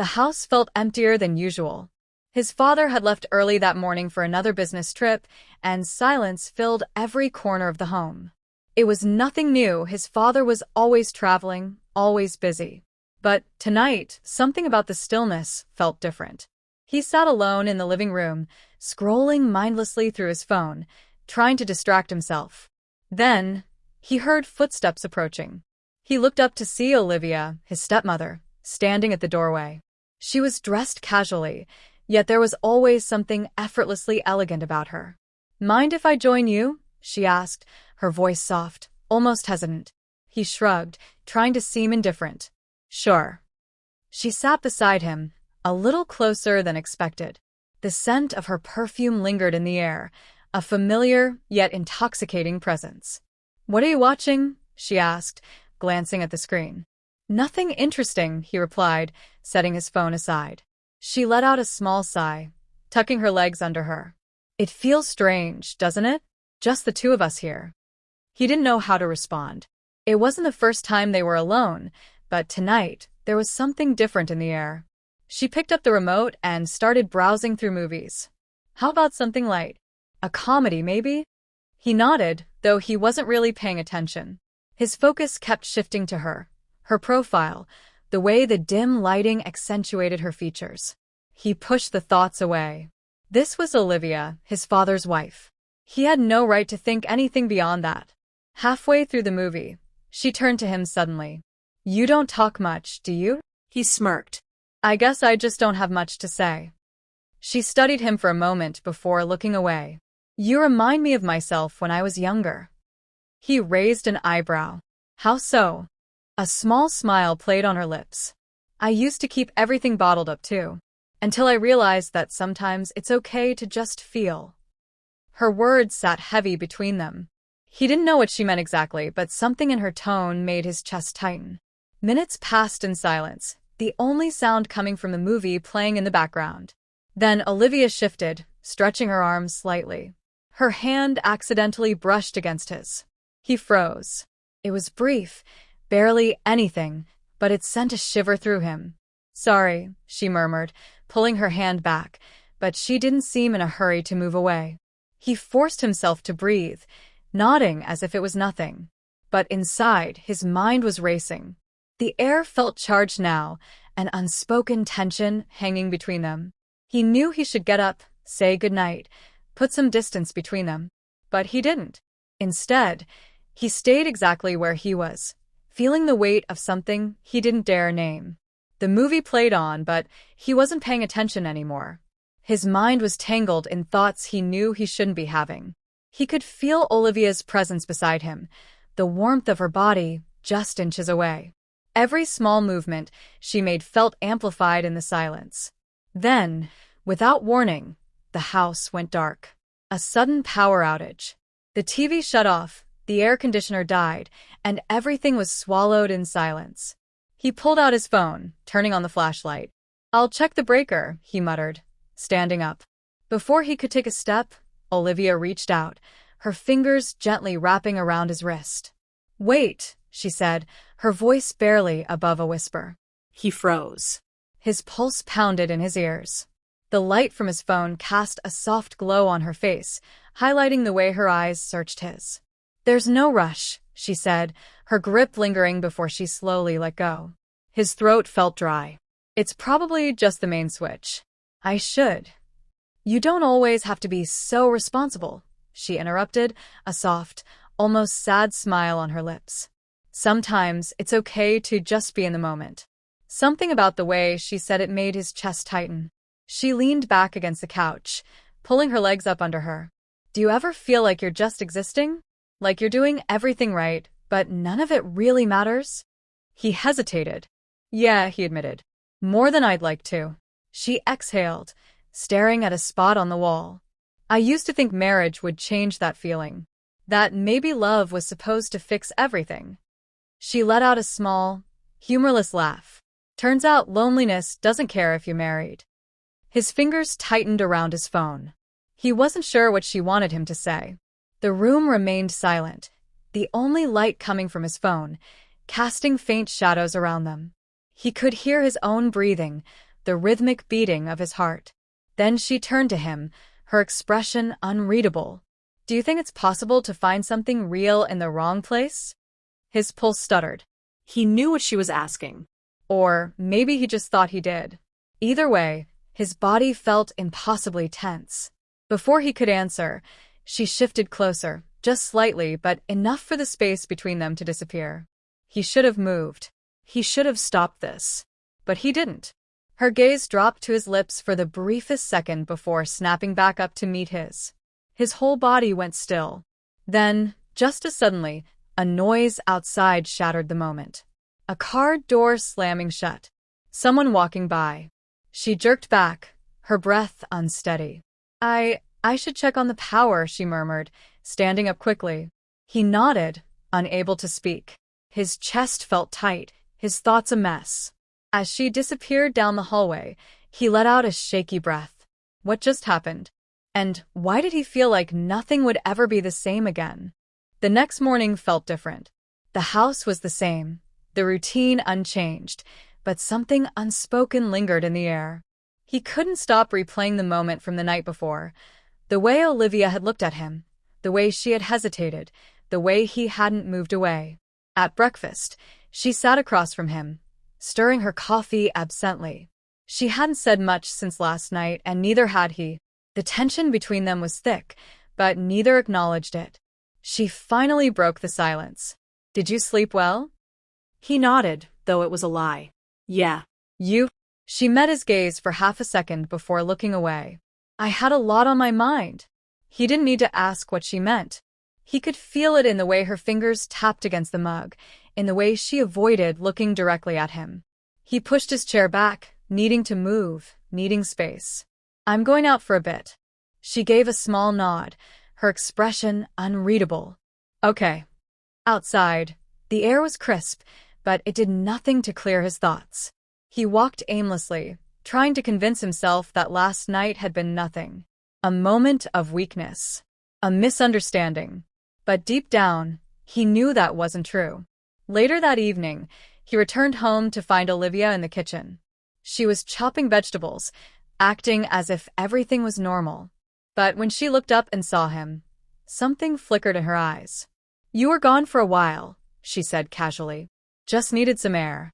The house felt emptier than usual. His father had left early that morning for another business trip, and silence filled every corner of the home. It was nothing new. His father was always traveling, always busy. But tonight, something about the stillness felt different. He sat alone in the living room, scrolling mindlessly through his phone, trying to distract himself. Then, he heard footsteps approaching. He looked up to see Olivia, his stepmother, standing at the doorway. She was dressed casually, yet there was always something effortlessly elegant about her. "Mind if I join you?" she asked, her voice soft, almost hesitant. He shrugged, trying to seem indifferent. "Sure." She sat beside him, a little closer than expected. The scent of her perfume lingered in the air, a familiar yet intoxicating presence. "What are you watching?" she asked, glancing at the screen. "Nothing interesting," he replied, setting his phone aside. She let out a small sigh, tucking her legs under her. "It feels strange, doesn't it? Just the two of us here." He didn't know how to respond. It wasn't the first time they were alone, but tonight, there was something different in the air. She picked up the remote and started browsing through movies. "How about something light? A comedy, maybe?" He nodded, though he wasn't really paying attention. His focus kept shifting to her profile, the way the dim lighting accentuated her features. He pushed the thoughts away. This was Olivia, his father's wife. He had no right to think anything beyond that. Halfway through the movie, she turned to him suddenly. "You don't talk much, do you?" He smirked. "I guess I just don't have much to say." She studied him for a moment before looking away. "You remind me of myself when I was younger." He raised an eyebrow. "How so?" A small smile played on her lips. "I used to keep everything bottled up too, until I realized that sometimes it's okay to just feel." Her words sat heavy between them. He didn't know what she meant exactly, but something in her tone made his chest tighten. Minutes passed in silence, the only sound coming from the movie playing in the background. Then Olivia shifted, stretching her arms slightly. Her hand accidentally brushed against his. He froze. It was brief, barely anything, but it sent a shiver through him. "Sorry," she murmured, pulling her hand back, but she didn't seem in a hurry to move away. He forced himself to breathe, nodding as if it was nothing. But inside, his mind was racing. The air felt charged now, an unspoken tension hanging between them. He knew he should get up, say goodnight, put some distance between them. But he didn't. Instead, he stayed exactly where he was, feeling the weight of something he didn't dare name. The movie played on, but he wasn't paying attention anymore. His mind was tangled in thoughts he knew he shouldn't be having. He could feel Olivia's presence beside him, the warmth of her body just inches away. Every small movement she made felt amplified in the silence. Then, without warning, the house went dark. A sudden power outage. The TV shut off, the air conditioner died, and everything was swallowed in silence. He pulled out his phone, turning on the flashlight. "I'll check the breaker," he muttered, standing up. Before he could take a step, Olivia reached out, her fingers gently wrapping around his wrist. "Wait," she said, her voice barely above a whisper. He froze. His pulse pounded in his ears. The light from his phone cast a soft glow on her face, highlighting the way her eyes searched his. "There's no rush," she said, her grip lingering before she slowly let go. His throat felt dry. "It's probably just the main switch. I should." "You don't always have to be so responsible," she interrupted, a soft, almost sad smile on her lips. "Sometimes it's okay to just be in the moment." Something about the way she said it made his chest tighten. She leaned back against the couch, pulling her legs up under her. "Do you ever feel like you're just existing? Like you're doing everything right, but none of it really matters?" He hesitated. "Yeah," he admitted. "More than I'd like to." She exhaled, staring at a spot on the wall. "I used to think marriage would change that feeling. That maybe love was supposed to fix everything." She let out a small, humorless laugh. "Turns out loneliness doesn't care if you're married." His fingers tightened around his phone. He wasn't sure what she wanted him to say. The room remained silent, the only light coming from his phone, casting faint shadows around them. He could hear his own breathing, the rhythmic beating of his heart. Then she turned to him, her expression unreadable. "Do you think it's possible to find something real in the wrong place?" His pulse stuttered. He knew what she was asking. Or maybe he just thought he did. Either way, his body felt impossibly tense. Before he could answer, she shifted closer, just slightly, but enough for the space between them to disappear. He should have moved. He should have stopped this. But he didn't. Her gaze dropped to his lips for the briefest second before snapping back up to meet his. His whole body went still. Then, just as suddenly, a noise outside shattered the moment. A car door slamming shut. Someone walking by. She jerked back, her breath unsteady. I should check on the power," she murmured, standing up quickly. He nodded, unable to speak. His chest felt tight, his thoughts a mess. As she disappeared down the hallway, he let out a shaky breath. What just happened? And why did he feel like nothing would ever be the same again? The next morning felt different. The house was the same, the routine unchanged, but something unspoken lingered in the air. He couldn't stop replaying the moment from the night before. The way Olivia had looked at him, the way she had hesitated, the way he hadn't moved away. At breakfast, she sat across from him, stirring her coffee absently. She hadn't said much since last night, and neither had he. The tension between them was thick, but neither acknowledged it. She finally broke the silence. "Did you sleep well?" He nodded, though it was a lie. "Yeah." "You?" She met his gaze for half a second before looking away. "I had a lot on my mind." He didn't need to ask what she meant. He could feel it in the way her fingers tapped against the mug, in the way she avoided looking directly at him. He pushed his chair back, needing to move, needing space. "I'm going out for a bit." She gave a small nod, her expression unreadable. "Okay." Outside, the air was crisp, but it did nothing to clear his thoughts. He walked aimlessly, trying to convince himself that last night had been nothing. A moment of weakness. A misunderstanding. But deep down, he knew that wasn't true. Later that evening, he returned home to find Olivia in the kitchen. She was chopping vegetables, acting as if everything was normal. But when she looked up and saw him, something flickered in her eyes. "You were gone for a while," she said casually. "Just needed some air."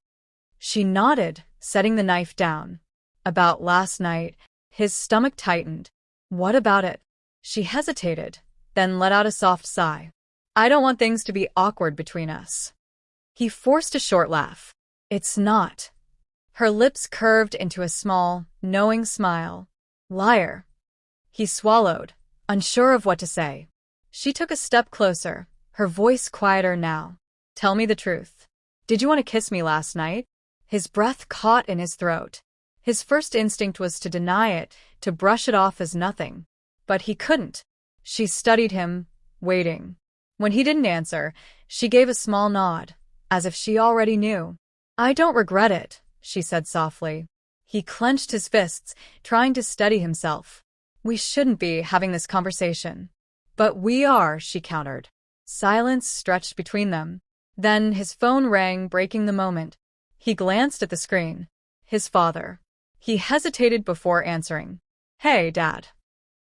She nodded, setting the knife down. "About last night," his stomach tightened. "What about it?" She hesitated, then let out a soft sigh. "I don't want things to be awkward between us." He forced a short laugh. "It's not." Her lips curved into a small, knowing smile. "Liar." He swallowed, unsure of what to say. She took a step closer, her voice quieter now. "Tell me the truth. Did you want to kiss me last night?" His breath caught in his throat. His first instinct was to deny it, to brush it off as nothing. But he couldn't. She studied him, waiting. When he didn't answer, she gave a small nod, as if she already knew. "I don't regret it," she said softly. He clenched his fists, trying to steady himself. "We shouldn't be having this conversation." "But we are," she countered. Silence stretched between them. Then his phone rang, breaking the moment. He glanced at the screen. His father. He hesitated before answering. "Hey, Dad."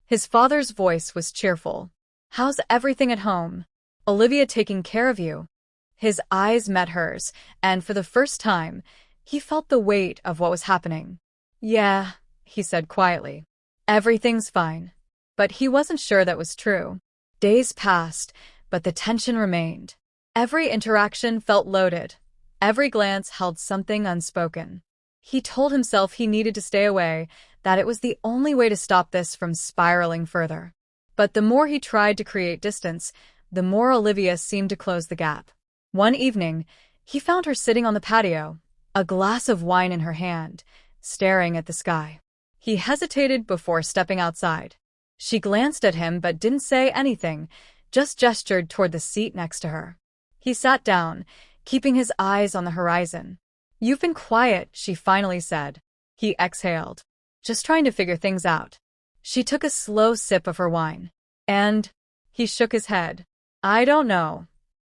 His father's voice was cheerful. "How's everything at home? Olivia taking care of you?" His eyes met hers, and for the first time, he felt the weight of what was happening. "Yeah," he said quietly. "Everything's fine." But he wasn't sure that was true. Days passed, but the tension remained. Every interaction felt loaded. Every glance held something unspoken. He told himself he needed to stay away, that it was the only way to stop this from spiraling further. But the more he tried to create distance, the more Olivia seemed to close the gap. One evening, he found her sitting on the patio, a glass of wine in her hand, staring at the sky. He hesitated before stepping outside. She glanced at him but didn't say anything, just gestured toward the seat next to her. He sat down, keeping his eyes on the horizon. "You've been quiet," she finally said. He exhaled. "Just trying to figure things out." She took a slow sip of her wine. "And?" He shook his head. "I don't know."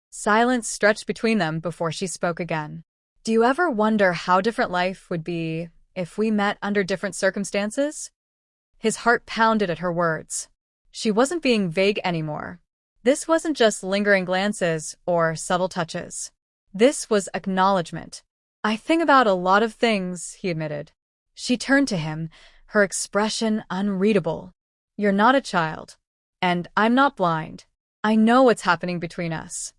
Silence stretched between them before she spoke again. "Do you ever wonder how different life would be if we met under different circumstances? His heart pounded at her words. She wasn't being vague anymore. This wasn't just lingering glances or subtle touches. This was acknowledgement. I think about a lot of things, he admitted. She turned to him, her expression unreadable. You're not a child. And I'm not blind. I know what's happening between us.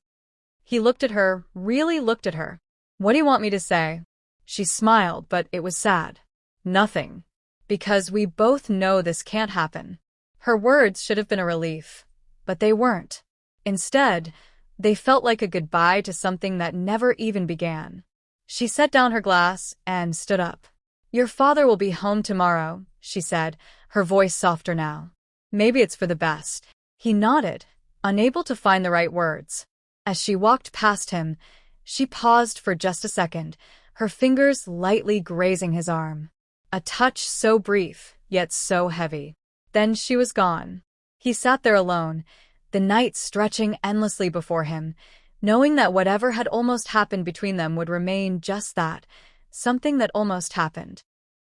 He looked at her, really looked at her. What do you want me to say? She smiled, but it was sad. Nothing. Because we both know this can't happen. Her words should have been a relief, but they weren't. Instead, they felt like a goodbye to something that never even began. She set down her glass and stood up. Your father will be home tomorrow, she said, her voice softer now. Maybe it's for the best. He nodded, unable to find the right words. As she walked past him, she paused for just a second, her fingers lightly grazing his arm. A touch so brief, yet so heavy. Then she was gone. He sat there alone, the night stretching endlessly before him, knowing that whatever had almost happened between them would remain just that, something that almost happened.